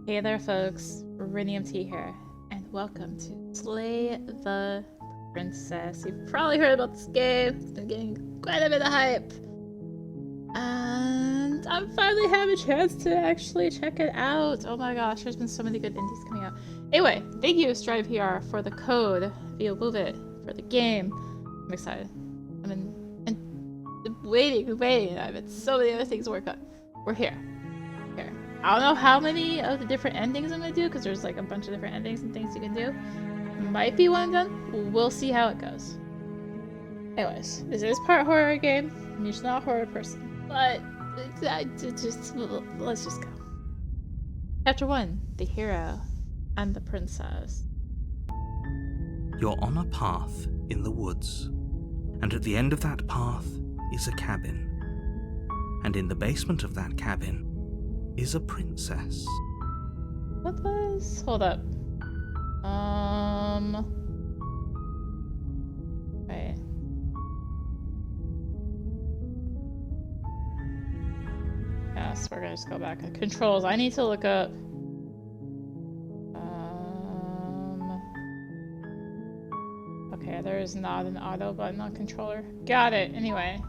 Hey there folks, rinimt here, and welcome to Slay the Princess. You've probably heard about this game, it's been getting quite a bit of hype. And I'm finally having a chance to actually check it out. Oh my gosh, there's been so many good indies coming out. Anyway, thank you Strive PR for the code via Woovit for the game. I'm excited. I'm waiting. I've had so many other things to work on. We're here. I don't know how many of the different endings I'm gonna do, because there's like a bunch of different endings and things you can do. Might be one of them. We'll see how it goes. Anyways, this is part horror game. I'm usually not a horror person, but let's just go. Chapter 1, The Hero and the Princess. You're on a path in the woods, and at the end of that path is a cabin. And in the basement of that cabin is a princess. What was? Hold up. Wait. Yes, we're gonna just go back. Controls. I need to look up. Okay, there is not an auto button on controller. Got it. Anyway.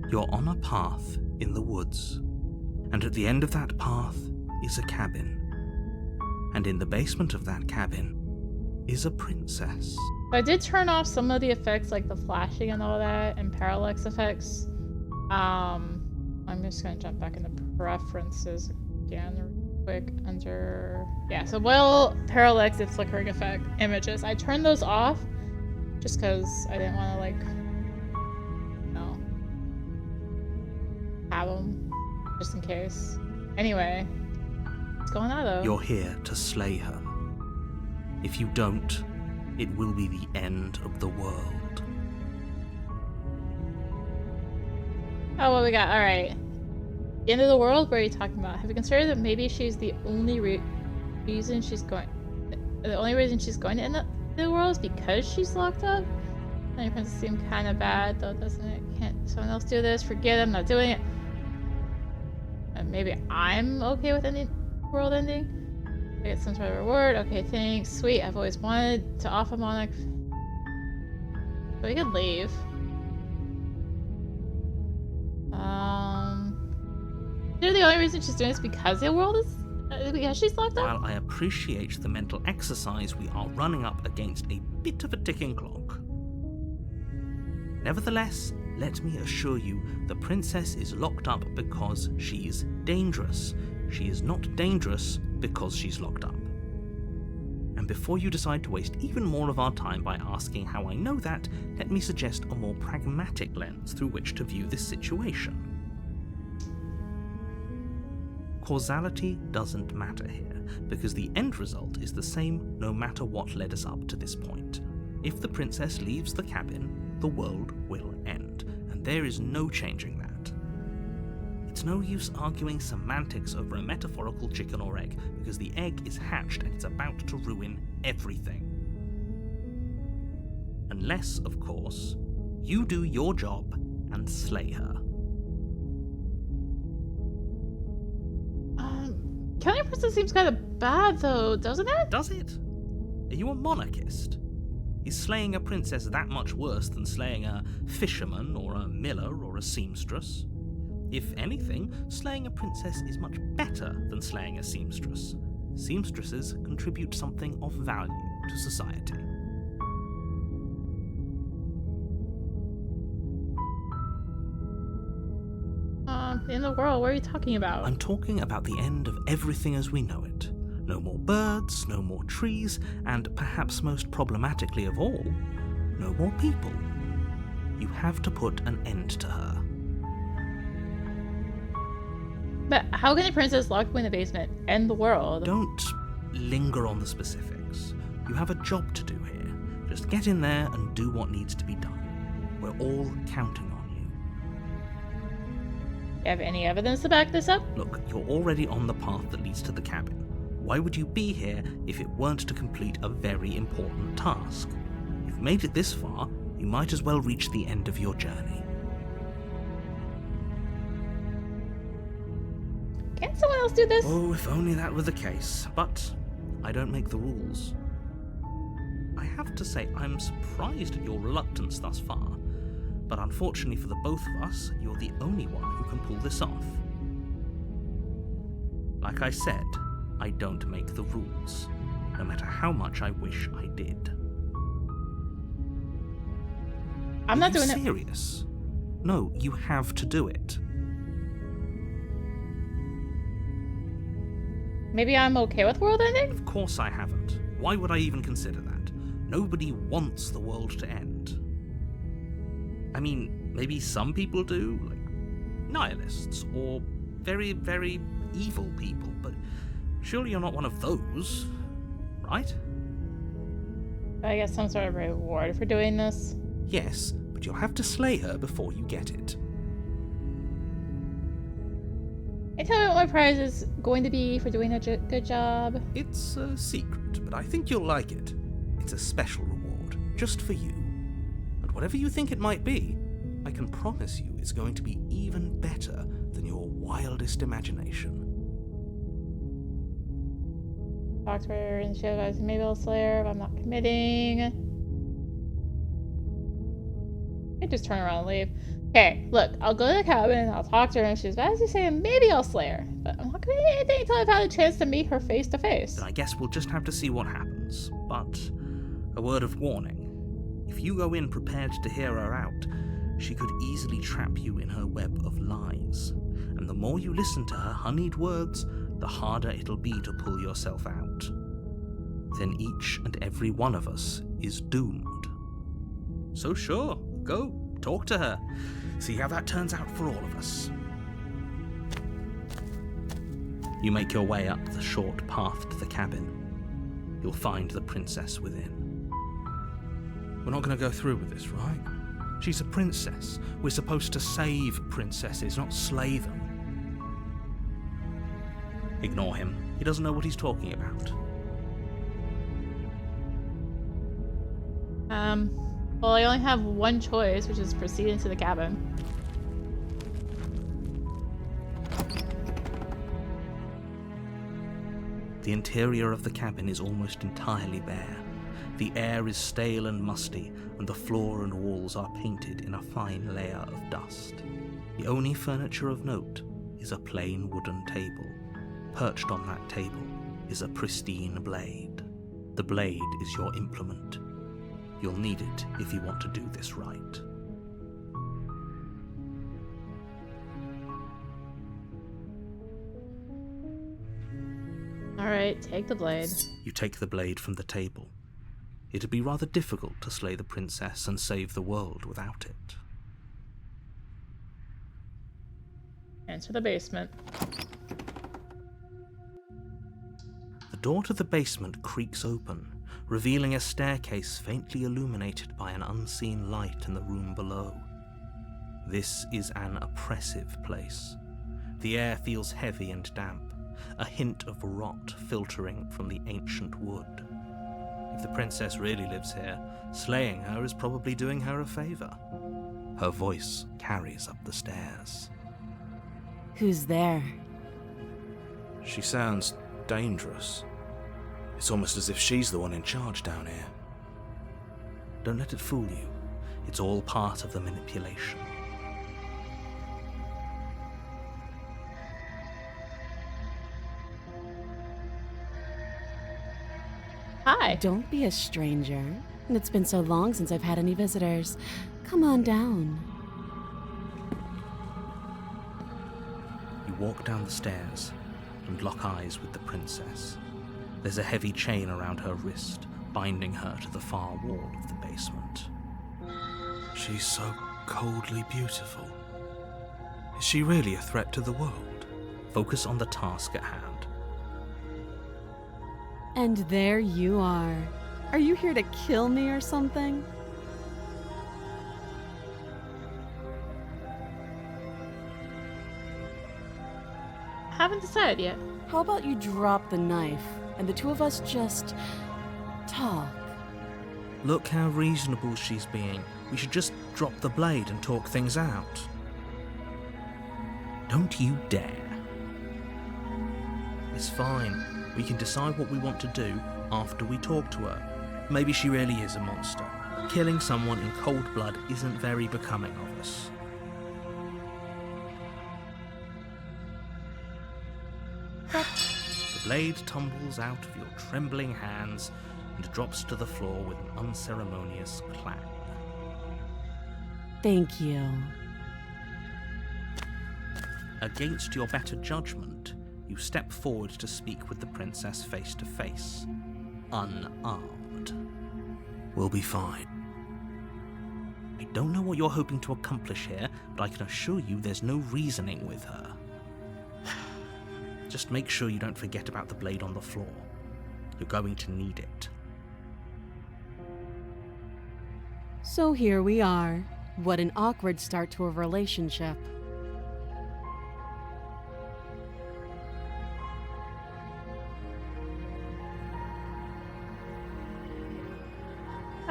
You're on a path in the woods, and at the end of that path is a cabin. And in the basement of that cabin is a princess. I did turn off some of the effects like the flashing and all that and parallax effects. I'm just gonna jump back into preferences again real quick under so parallax and flickering effect images. I turned those off just because I didn't want to like have them just in case. Anyway, what's going on though? You're here to slay her. If you don't, it will be the end of the world. Oh, what we got? Alright. The end of the world? What are you talking about? Have you considered that maybe she's the only reason she's going... The only reason she's going to end up in the world is because she's locked up? And your princess seemed kind of bad, though, doesn't it? Can't someone else do this? Forget it, I'm not doing it. Maybe I'm okay with any world ending? I get some sort of reward. Okay, thanks. Sweet, I've always wanted to offer Monarch. So we can leave. The only reason she's doing this because the world is because she's locked up? While I appreciate the mental exercise, we are running up against a bit of a ticking clock. Nevertheless, let me assure you, the princess is locked up because she's dangerous. She is not dangerous because she's locked up. And before you decide to waste even more of our time by asking how I know that, let me suggest a more pragmatic lens through which to view this situation. Causality doesn't matter here, because the end result is the same no matter what led us up to this point. If the princess leaves the cabin, the world will end, and there is no changing that. It's no use arguing semantics over a metaphorical chicken or egg, because the egg is hatched and it's about to ruin everything. Unless, of course, you do your job and slay her. Killing a princess seems kind of bad though, doesn't it? Does it? Are you a monarchist? Is slaying a princess that much worse than slaying a fisherman or a miller or a seamstress? If anything, slaying a princess is much better than slaying a seamstress. Seamstresses contribute something of value to society. In the world, what are you talking about? I'm talking about the end of everything as we know it. No more birds, no more trees, and perhaps most problematically of all, no more people. You have to put an end to her. But how can a princess locked in the basement end the world? Don't linger on the specifics. You have a job to do here. Just get in there and do what needs to be done. We're all counting on you. You have any evidence to back this up? Look, you're already on the path that leads to the cabin. Why would you be here if it weren't to complete a very important task? You've made it this far, you might as well reach the end of your journey. Can't someone else do this? Oh, if only that were the case. But I don't make the rules. I have to say, I'm surprised at your reluctance thus far. But unfortunately for the both of us, you're the only one who can pull this off. Like I said, I don't make the rules, no matter how much I wish I did. I'm not doing it. Are it. you serious? No, you have to do it. Maybe I'm okay with world ending? Of course I haven't. Why would I even consider that? Nobody wants the world to end. I mean, maybe some people do, like nihilists, or very, very evil people, but surely you're not one of those, right? I guess some sort of reward for doing this. Yes, but you'll have to slay her before you get it. Can you tell me what my prize is going to be for doing a good job? It's a secret, but I think you'll like it. It's a special reward, just for you. And whatever you think it might be, I can promise you it's going to be even better than your wildest imagination. Talk to her and she advises maybe I'll slay her if I'm not committing. I just turn around and leave. Okay, look, I'll go to the cabin, I'll talk to her, and she's basically saying maybe I'll slay her. But I'm not gonna do anything until I've had a chance to meet her face to face. Then I guess we'll just have to see what happens. But a word of warning. If you go in prepared to hear her out, she could easily trap you in her web of lies. And the more you listen to her honeyed words, the harder it'll be to pull yourself out. Then each and every one of us is doomed. So sure, go, talk to her. See how that turns out for all of us. You make your way up the short path to the cabin. You'll find the princess within. We're not going to go through with this, right? She's a princess. We're supposed to save princesses, not slay them. Ignore him. He doesn't know what he's talking about. Well, I only have one choice, which is proceed into the cabin. The interior of the cabin is almost entirely bare. The air is stale and musty, and the floor and walls are painted in a fine layer of dust. The only furniture of note is a plain wooden table. Perched on that table is a pristine blade. The blade is your implement. You'll need it if you want to do this right. Alright, take the blade. You take the blade from the table. It'd be rather difficult to slay the princess and save the world without it. Enter the basement. The door to the basement creaks open, revealing a staircase faintly illuminated by an unseen light in the room below. This is an oppressive place. The air feels heavy and damp, a hint of rot filtering from the ancient wood. If the princess really lives here, slaying her is probably doing her a favor. Her voice carries up the stairs. Who's there? She sounds dangerous. It's almost as if she's the one in charge down here. Don't let it fool you. It's all part of the manipulation. Hi. Don't be a stranger. It's been so long since I've had any visitors. Come on down. You walk down the stairs and lock eyes with the princess. There's a heavy chain around her wrist, binding her to the far wall of the basement. She's so coldly beautiful. Is she really a threat to the world? Focus on the task at hand. And there you are. Are you here to kill me or something? Haven't decided yet. How about you drop the knife and the two of us just talk? Look how reasonable she's being. We should just drop the blade and talk things out. Don't you dare. It's fine. We can decide what we want to do after we talk to her. Maybe she really is a monster. Killing someone in cold blood isn't very becoming of us. The blade tumbles out of your trembling hands and drops to the floor with an unceremonious clang. Thank you. Against your better judgment, you step forward to speak with the princess face to face, unarmed. We'll be fine. I don't know what you're hoping to accomplish here, but I can assure you there's no reasoning with her. Just make sure you don't forget about the blade on the floor. You're going to need it. So here we are. What an awkward start to a relationship.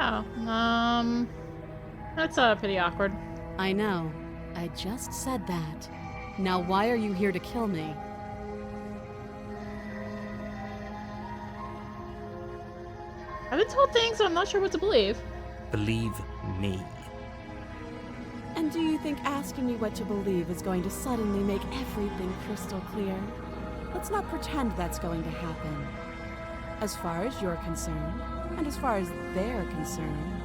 Oh, that's pretty awkward. I know. I just said that. Now why are you here to kill me? I've been told things, so I'm not sure what to believe. Believe me. And do you think asking me what to believe is going to suddenly make everything crystal clear? Let's not pretend that's going to happen. As far as you're concerned, and as far as they're concerned,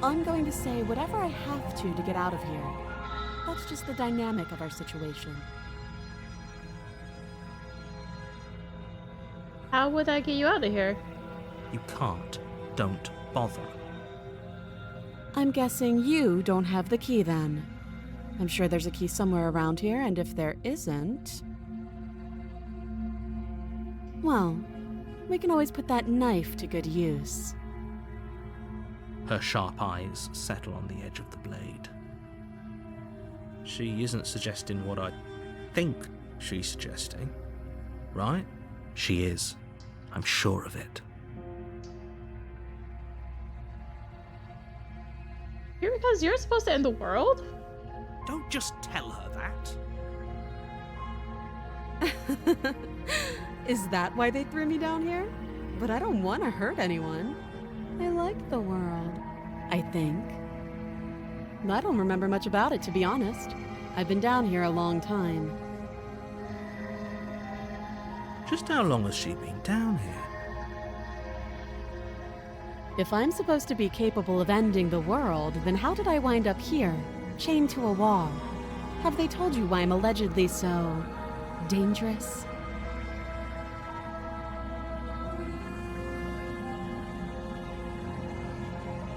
I'm going to say whatever I have to get out of here. That's just the dynamic of our situation. How would I get you out of here? You can't. Don't bother. I'm guessing you don't have the key then. I'm sure there's a key somewhere around here, and if there isn't... well, we can always put that knife to good use. Her sharp eyes settle on the edge of the blade. She isn't suggesting what I think she's suggesting, right? She is. I'm sure of it. Here because you're supposed to end the world? Don't just tell her that. Is that why they threw me down here? But I don't want to hurt anyone. I like the world, I think. I don't remember much about it, to be honest. I've been down here a long time. Just how long has she been down here? If I'm supposed to be capable of ending the world, then how did I wind up here, chained to a wall? Have they told you why I'm allegedly so... dangerous?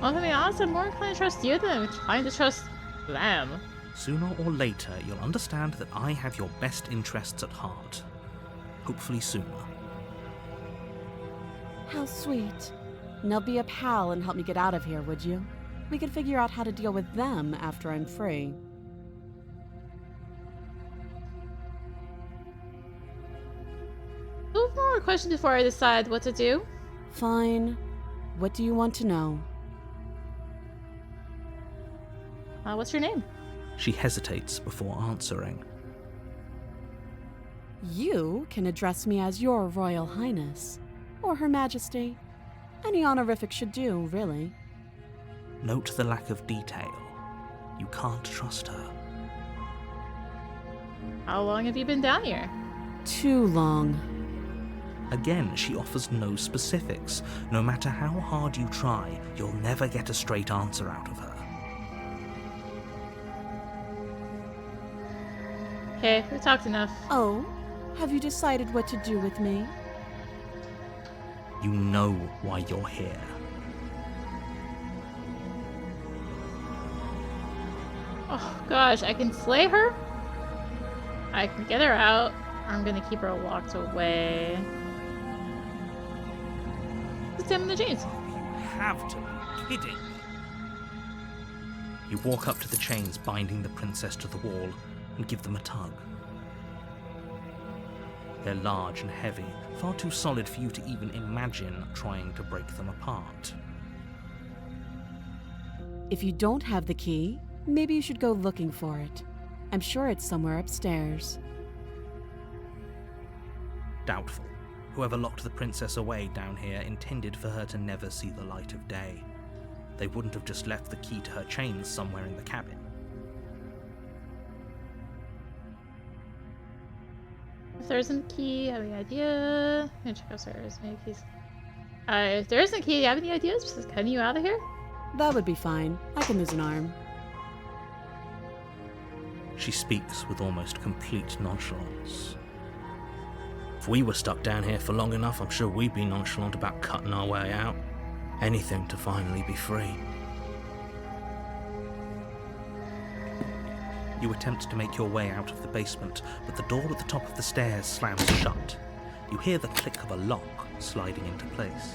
Well, to be honest, I'm more inclined to trust you than I'm inclined to trust them. Sooner or later, you'll understand that I have your best interests at heart. Hopefully sooner. How sweet. Now be a pal and help me get out of here, would you? We could figure out how to deal with them after I'm free. One more question before I decide what to do. Fine. What do you want to know? What's your name? She hesitates before answering. You can address me as Your Royal Highness, or Her Majesty. Any honorific should do, really. Note the lack of detail. You can't trust her. How long have you been down here? Too long. Again, she offers no specifics. No matter how hard you try, you'll never get a straight answer out of her. Okay, we talked enough. Oh, have you decided what to do with me? You know why you're here. Oh gosh, I can slay her? I can get her out. I'm gonna keep her locked away. Just him in the jeans. You have to be kidding. You walk up to the chains binding the princess to the wall and give them a tug. They're large and heavy, far too solid for you to even imagine trying to break them apart. If you don't have the key, maybe you should go looking for it. I'm sure it's somewhere upstairs. Doubtful. Whoever locked the princess away down here intended for her to never see the light of day. They wouldn't have just left the key to her chains somewhere in the cabin. If there isn't a key, have any idea? I'm gonna check upstairs. Maybe keys. If there isn't a key, do you have any ideas? Just cutting you out of here? That would be fine. I can lose an arm. She speaks with almost complete nonchalance. If we were stuck down here for long enough, I'm sure we'd be nonchalant about cutting our way out. Anything to finally be free. You attempt to make your way out of the basement, but the door at the top of the stairs slams shut. You hear the click of a lock sliding into place.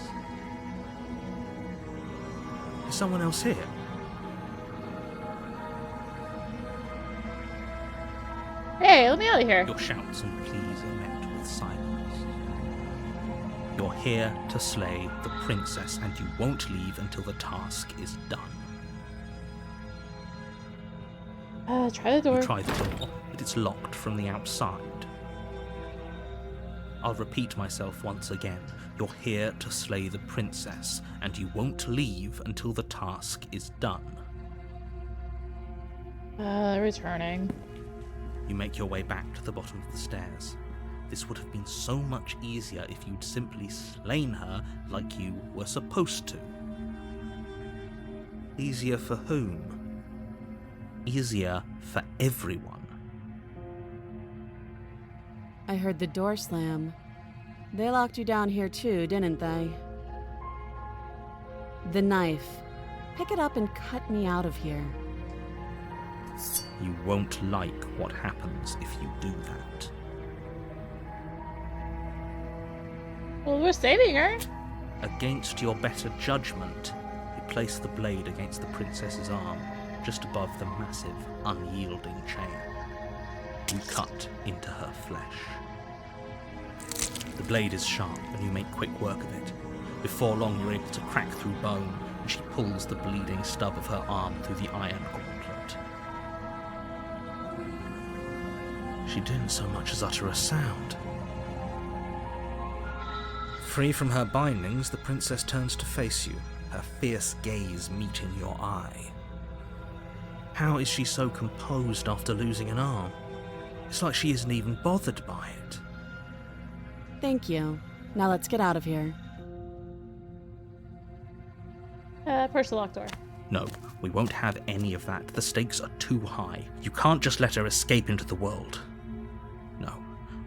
Is someone else here? Hey, let me out of here. Your shouts and pleas are met with silence. You're here to slay the princess, and you won't leave until the task is done. Try the door. You try the door, but it's locked from the outside. I'll repeat myself once again. You're here to slay the princess, and you won't leave until the task is done. Returning. You make your way back to the bottom of the stairs. This would have been so much easier if you'd simply slain her like you were supposed to. Easier for whom? Easier for everyone. I heard the door slam. They locked you down here too, didn't they? The knife. Pick it up and cut me out of here. You won't like what happens if you do that. Well, we're saving her. Against your better judgment, you place the blade against the princess's arm, just above the massive, unyielding chain. You cut into her flesh. The blade is sharp, and you make quick work of it. Before long, you're able to crack through bone, and she pulls the bleeding stub of her arm through the iron gauntlet. She didn't so much as utter a sound. Free from her bindings, the princess turns to face you, her fierce gaze meeting your eye. How is she so composed after losing an arm? It's like she isn't even bothered by it. Thank you. Now let's get out of here. Push the locked door. No, we won't have any of that. The stakes are too high. You can't just let her escape into the world. No,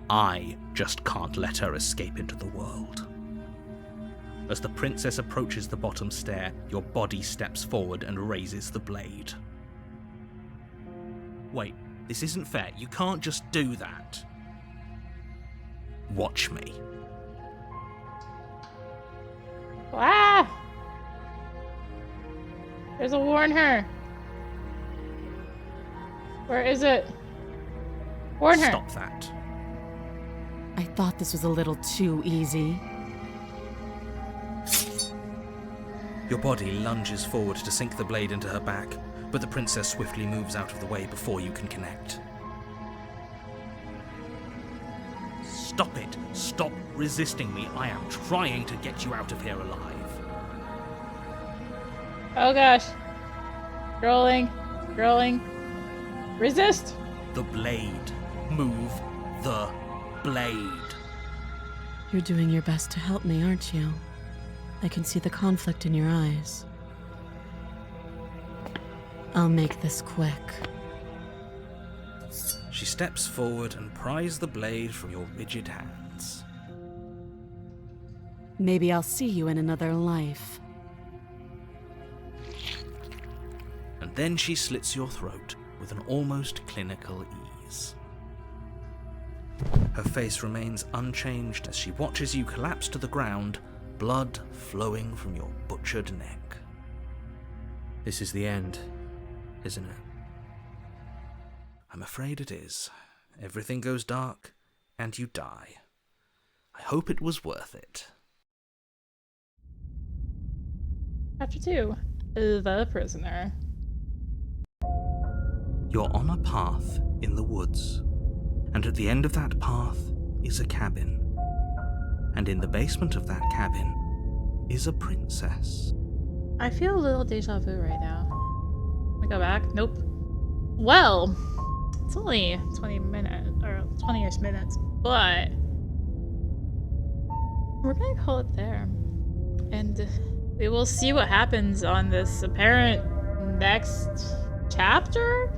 I just can't let her escape into the world. As the princess approaches the bottom stair, your body steps forward and raises the blade. Wait, this isn't fair. You can't just do that. Watch me. Ah! There's a warn her. Where is it? Warn her. Stop that. I thought this was a little too easy. Your body lunges forward to sink the blade into her back, but the princess swiftly moves out of the way before you can connect. Stop it! Stop resisting me! I am trying to get you out of here alive. Oh gosh. Scrolling. Scrolling. Resist! The blade. Move the blade. You're doing your best to help me, aren't you? I can see the conflict in your eyes. I'll make this quick. She steps forward and pries the blade from your rigid hands. Maybe I'll see you in another life. And then she slits your throat with an almost clinical ease. Her face remains unchanged as she watches you collapse to the ground, blood flowing from your butchered neck. This is the end, isn't it? I'm afraid it is. Everything goes dark, and you die. I hope it was worth it. Chapter 2. The Prisoner. You're on a path in the woods, and at the end of that path is a cabin. and in the basement of that cabin is a princess. I feel a little deja vu right now. Can we go back? Nope. Well, it's only 20 minutes, or 20-ish minutes, but we're gonna call it there. And we will see what happens on this apparent next chapter,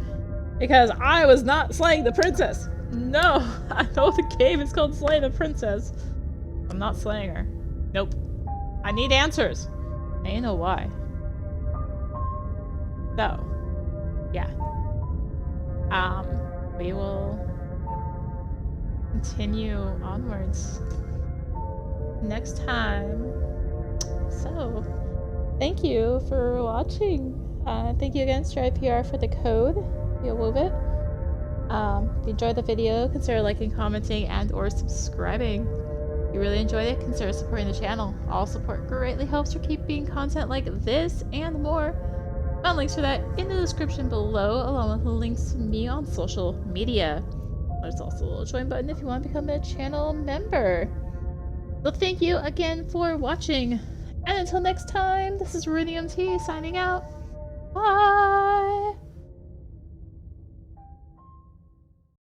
because I was not slaying the princess. No, I know the game is called Slaying the Princess. I'm not slaying her. Nope. I need answers. And you know why. So, yeah. We will continue onwards next time. So, thank you for watching. Thank you again, StridePR, for the code via Woovit. If you enjoyed the video, consider liking, commenting, and or subscribing. If you really enjoyed it, consider supporting the channel. All support greatly helps for keeping content like this and more. Found links for that in the description below, along with links to me on social media. There's also a little join button if you want to become a channel member. So thank you again for watching, and until next time, this is rinimt signing out. Bye!